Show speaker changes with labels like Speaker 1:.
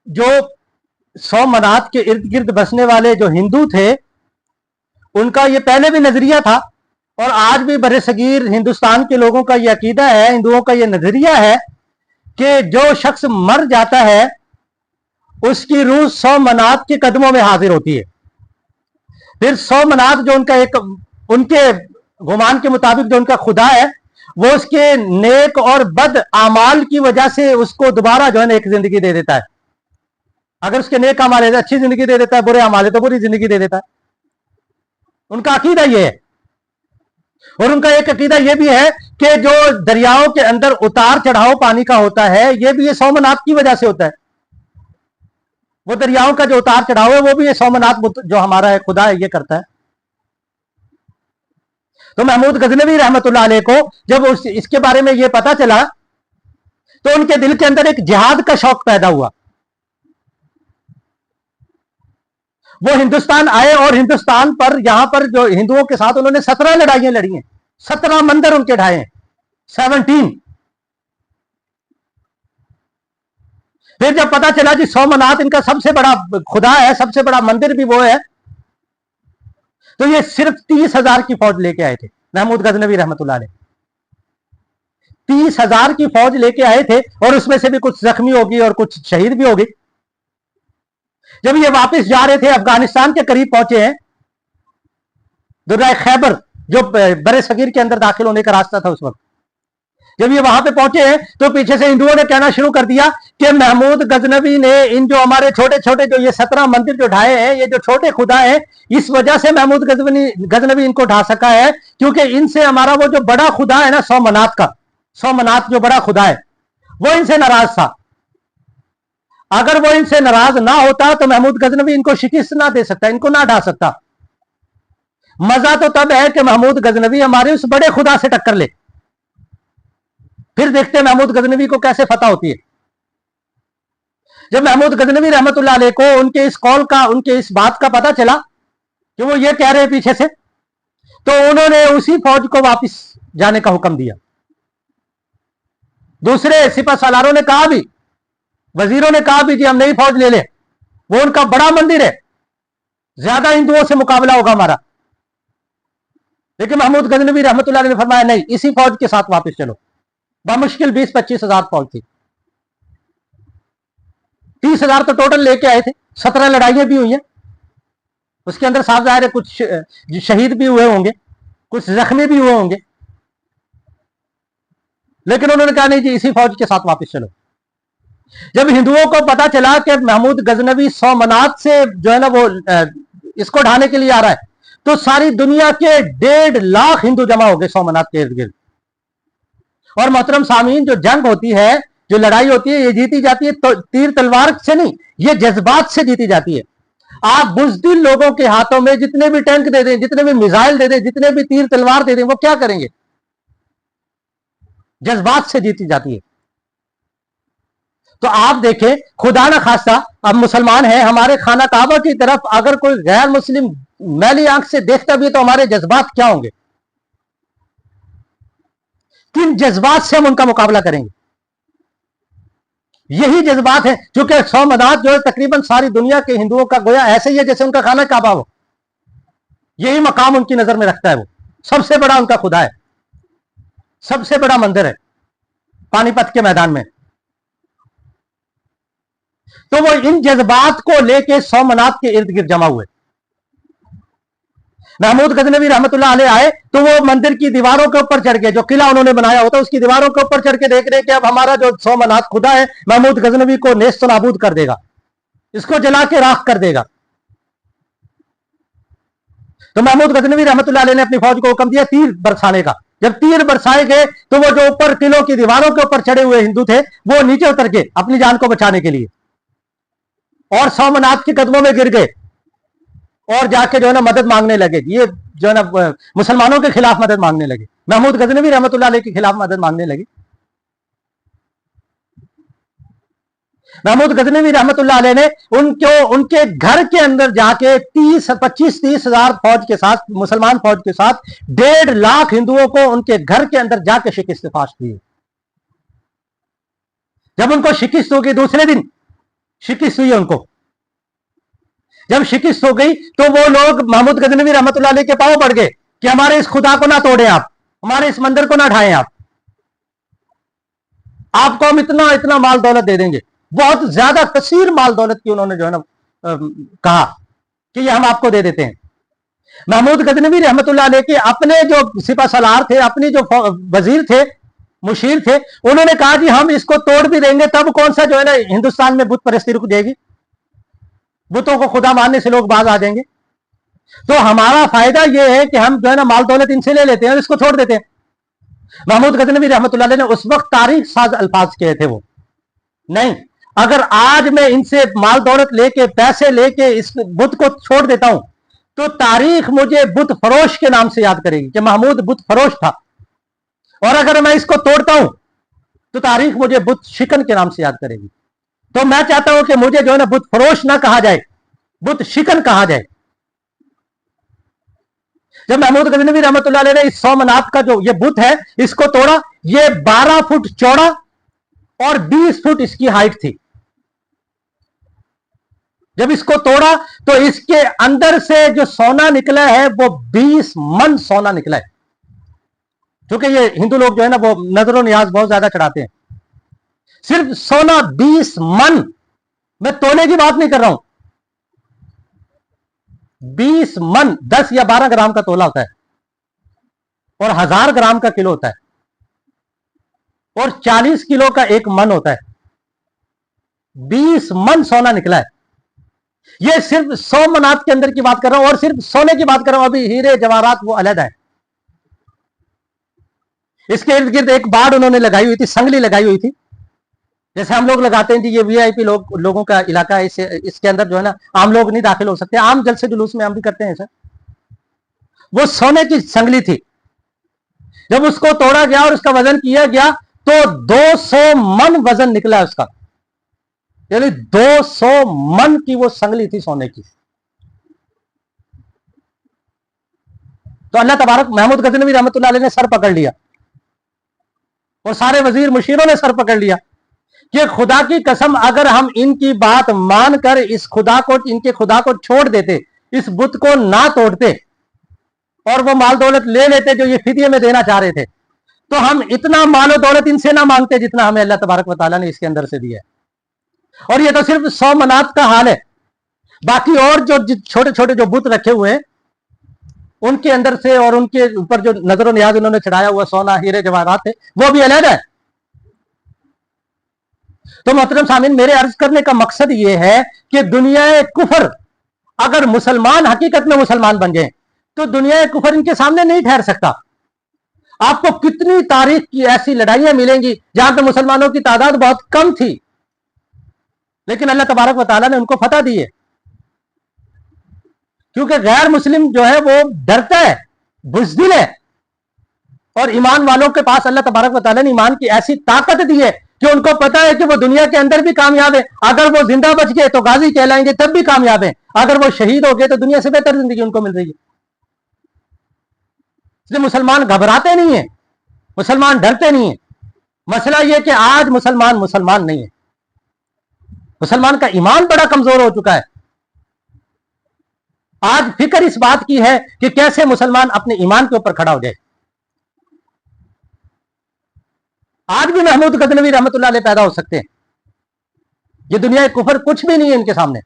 Speaker 1: जो 100 मनात के इर्द गिर्द बसने वाले जो हिंदू थे, उनका ये पहले भी नजरिया था और आज भी बरे सगीर हिंदुस्तान के लोगों का ये अकीदा है, हिंदुओं का ये नजरिया है कि जो शख्स मर जाता है उसकी रूह 100 मनात के कदमों में हाजिर होती है। फिर 100 मनात जो उनका एक, उनके गुमान के मुताबिक जो उनका खुदा है, वो उसके नेक और बद आमाल की वजह से उसको दोबारा जो है ना एक जिंदगी दे देता है। अगर उसके नेक अमाल है तो अच्छी जिंदगी दे देता है, बुरे अमाल है तो बुरी जिंदगी दे देता है। उनका अकीदा ये है। और उनका एक अकीदा ये भी है कि जो दरियाओं के अंदर उतार चढ़ाव पानी का होता है, ये भी ये 100 मनात की वजह से होता है। वो दरियाओं का जो उतार चढ़ाव है वो भी ये 100 मनात जो हमारा है खुदा है ये करता है। तो महमूद गजनवी रहमतुल्लाह अलैह को जब इसके बारे में ये पता चला तो उनके दिल के अंदर एक जिहाद का शौक पैदा हुआ। वो हिंदुस्तान आए और हिंदुस्तान पर, यहां पर जो हिंदुओं के साथ उन्होंने 17 लड़ाइयां लड़ी हैं, 17 मंदिर उनके ढाए हैं, 17। फिर जब पता चला जी 100 मनात इनका सबसे बड़ा खुदा है, सबसे बड़ा मंदिर भी वो है, तो ये सिर्फ 30,000 की फौज लेके आए थे महमूद गजनवी रहमतुल्लाह अलैह। 30,000 की फौज लेके आए थे और उसमें से भी कुछ जख्मी होगी और कुछ शहीद भी होगी। जब ये वापस जा रहे थे, अफगानिस्तान के करीब पहुंचे हैं, दुर्राए खैबर जो बरे सगीर के अंदर दाखिल होने का रास्ता था उस वक्त, जब ये वहां पे पहुंचे हैं तो पीछे से हिंदुओं ने कहना शुरू कर दिया कि महमूद गजनवी ने इन जो हमारे छोटे छोटे जो ये 17 मंदिर जो ढाए हैं, ये जो छोटे खुदा हैं, इस वजह से महमूद गजनवी इनको ढा सका है क्योंकि इनसे हमारा वो जो बड़ा खुदा है ना 100 मनात का, 100 मनात जो बड़ा खुदा है, वो इनसे नाराज था। अगर वो इनसे नाराज ना होता तो महमूद गजनवी इनको शिकस्त ना दे सकता, इनको ना ढा सकता। मजा तो तब है कि महमूद गजनवी हमारे उस बड़े खुदा से टक्कर ले, फिर देखते हैं महमूद गजनवी को कैसे फतह होती है। जब महमूद गजनवी रहमतुल्लाह अलैह को उनके इस कॉल का, उनके इस बात का पता चला कि वो ये कह रहे हैं पीछे से, तो उन्होंने उसी फौज को वापस जाने का हुक्म दिया। दूसरे सिपह सालारों ने कहा भी, वजीरों ने कहा भी कि हम नई फौज ले लें, वो उनका बड़ा मंदिर है, ज्यादा हिंदुओं से मुकाबला होगा हमारा। लेकिन महमूद गजनवी रहमतुल्लाह अलैह ने फरमाया नहीं, इसी फौज के साथ वापस चलो। बामुश्किल 20-25 हजार फौज थी, 30,000 तो टोटल लेके आए थे। 17 लड़ाइयां भी हुई हैं, उसके अंदर साफ जाहिर है कुछ शहीद भी हुए होंगे, कुछ जख्मी भी हुए होंगे, लेकिन उन्होंने कहा नहीं जी इसी फौज के साथ वापस चलो। जब हिंदुओं को पता चला कि महमूद गजनवी 100 मनात से जो है ना वो इसको ढाने के लिए आ रहा है, तो सारी दुनिया के 1.5 लाख हिंदू जमा हो गए 100 मनात के इर्द गिर्द। और मोहतरम सामीन, जो जंग होती है, जो लड़ाई होती है, ये जीती जाती है तो तीर तलवार से नहीं, ये जज्बात से जीती जाती है। आप बुज़दिल लोगों के हाथों में जितने भी टैंक दे दें, जितने भी मिसाइल दे दें, जितने भी तीर तलवार दे दें, वो क्या करेंगे? जज्बात से जीती जाती है। तो आप देखें, खुदा ना खास्ता अब मुसलमान हैं, हमारे खाना काबा की तरफ अगर कोई गैर मुस्लिम मैली आंख से देखता भी है तो हमारे जज्बात क्या होंगे? किन जज्बात से हम उनका मुकाबला करेंगे? यही जज्बात है, क्योंकि 100 मनात जो है तकरीबन सारी दुनिया के हिंदुओं का गोया ऐसे ही है जैसे उनका खाना काबा हो। यही मकाम उनकी नजर में रखता है। वो सबसे बड़ा उनका खुदा है, सबसे बड़ा मंदिर है पानीपत के मैदान में। तो वो इन जज्बात को लेके 100 मनात के इर्द गिर्द जमा हुए। महमूद गजनवी रहमतुल्लाह अलैह आए तो वो मंदिर की दीवारों के ऊपर चढ़ के, जो किला उन्होंने बनाया होता उसकी दीवारों के ऊपर चढ़ के देख रहे कि अब हमारा जो 100 मनात खुदा है महमूद गजनवी को नेस्त नाबूद कर देगा, इसको जला के राख कर देगा। तो महमूद गजनवी रहमतुल्लाह अलैह ने अपनी फौज को हुक्म दिया तीर बरसाने का। जब तीर बरसाए गए तो वो जो ऊपर किलों की दीवारों के ऊपर चढ़े हुए हिंदू थे वो नीचे उतर के अपनी जान को बचाने के लिए और 100 मनात के कदमों में गिर गए और जाके जो है ना मदद मांगने लगे। ये जो है ना मुसलमानों के खिलाफ मदद मांगने लगे, महमूद गजनवी रहमतुल्लाह अलैह के खिलाफ मदद मांगने लगे। महमूद गजनवी रहमतुल्लाह अलैह ने उनके घर के अंदर जाके 25-30 हजार फौज के साथ, मुसलमान फौज के साथ 1.5 लाख हिंदुओं को उनके घर के अंदर जाके शिकस्त फाश दी। जब उनको शिकस्त होगी दूसरे दिन शिकिस्त हुई उनको। जब शिकिस्त हो गई तो वो लोग महमूद गजनवी रहमतुल्लाह अलैह के पांव पड़ गए कि हमारे इस खुदा को ना तोड़े, आप हमारे इस मंदिर को ना ढाएं, आपको हम इतना इतना माल दौलत दे देंगे। बहुत ज्यादा कसीर माल दौलत की उन्होंने जो है ना कहा कि ये हम आपको दे देते हैं। महमूद गजनवी रहमतुल्लाह अलैह के अपने जो सिपा सलार थे, अपनी जो वजीर थे, मुशीर थे, उन्होंने कहा कि हम इसको तोड़ भी देंगे तब कौन सा जो है ना हिंदुस्तान में बुत परस्ती रुक जाएगी, बुतों को खुदा मानने से लोग बाज आ जाएंगे। तो हमारा फायदा यह है कि हम जो है ना माल दौलत इनसे ले लेते हैं और इसको छोड़ देते हैं। महमूद गजनवी रहमतुल्लाह अलैह ने उस वक्त तारीख साज अल्फाज कहे थे, वो नहीं, अगर आज मैं इनसे माल दौलत लेके पैसे लेके इस बुत को छोड़ देता हूं तो तारीख मुझे बुत फरोश के नाम से याद करेगी कि महमूद बुत फरोश था, और अगर मैं इसको तोड़ता हूं तो तारीख मुझे बुत शिकन के नाम से याद करेगी। तो मैं चाहता हूं कि मुझे जो है ना बुत फरोश ना कहा जाए, बुत शिकन कहा जाए। जब महमूद गजनवी रहमतुल्लाह अलैह ने इस 100 मनात का जो ये बुत है इसको तोड़ा, ये 12 फुट चौड़ा और 20 फुट इसकी हाइट थी। जब इसको तोड़ा तो इसके अंदर से जो सोना निकला है वो 20 मन सोना निकला है। क्योंकि ये हिंदू लोग जो है ना वो नजर नियाज बहुत ज्यादा चढ़ाते हैं। सिर्फ सोना 20 मन, मैं तोले की बात नहीं कर रहा हूं, 20 मन 10 या 12 ग्राम का तोला होता है और 1000 ग्राम का किलो होता है और 40 किलो का एक मन होता है। 20 मन सोना निकला है। ये सिर्फ 100 मनात के अंदर की बात कर रहा हूं और सिर्फ सोने की बात कर रहा हूं। अभी हीरे जवाहरात वो अलग है। इसके इर्द गिर्द एक बाड़ उन्होंने लगाई हुई थी, संगली लगाई हुई थी, जैसे हम लोग लगाते हैं कि ये वीआईपी लोगों का इलाका है, इसके अंदर जो है ना आम लोग नहीं दाखिल हो सकते। आम जलसे जुलूस में हम भी करते हैं सर। वो सोने की संगली थी। जब उसको तोड़ा गया और उसका वजन किया गया तो 200 मन वजन निकला उसका, यानी 200 मन की वो संगली थी सोने की। तो अल्लाह तबारक महमूद गजनवी रहमतुल्लाह अलैह ने सर पकड़ लिया और सारे वजीर मुशीरों ने सर पकड़ लिया कि खुदा की कसम अगर हम इनकी बात मानकर इस खुदा को, इनके खुदा को छोड़ देते, इस बुत को ना तोड़ते और वो माल दौलत ले लेते जो ये फिदिये में देना चाह रहे थे, तो हम इतना माल दौलत इनसे ना मांगते जितना हमें अल्लाह तबारक व तआला ने इसके अंदर से दिया है। और ये तो सिर्फ 100 मनात का हाल है। बाकी और जो छोटे छोटे जो बुत रखे हुए हैं उनके अंदर से और उनके ऊपर जो नजर नियाज उन्होंने चढ़ाया हुआ सोना हीरे जवाहरात है वो भी अलग है। तो मोहतरम सामीन, मेरे अर्ज करने का मकसद ये है कि दुनिया कुफर, अगर मुसलमान हकीकत में मुसलमान बन जाए तो दुनिया कुफर इनके सामने नहीं ठहर सकता। आपको कितनी तारीख की ऐसी लड़ाइयां मिलेंगी जहां पर मुसलमानों की तादाद बहुत कम थी, लेकिन अल्लाह तबारक व तआला ने उनको फतह दी है। क्योंकि गैर मुस्लिम जो है वो डरता है, बुज़दिल है, और ईमान वालों के पास अल्लाह तबारक व तआला ने ईमान की ऐसी ताकत दी है कि उनको पता है कि वो दुनिया के अंदर भी कामयाब है। अगर वो जिंदा बच गए तो गाजी कहलाएंगे, तब भी कामयाब है। अगर वो शहीद हो गए तो दुनिया से बेहतर जिंदगी उनको मिल रही है। इसलिए मुसलमान घबराते नहीं है, मुसलमान डरते नहीं है। मसला यह कि आज मुसलमान मुसलमान नहीं है, मुसलमान का ईमान बड़ा कमजोर हो चुका है। आज फिक्र इस बात की है कि कैसे मुसलमान अपने ईमान के ऊपर खड़ा हो जाए। आज भी महमूद गजनवी रहमतुल्लाह अलैह पैदा हो सकते हैं। ये दुनिया कुफर कुछ भी नहीं है इनके सामने।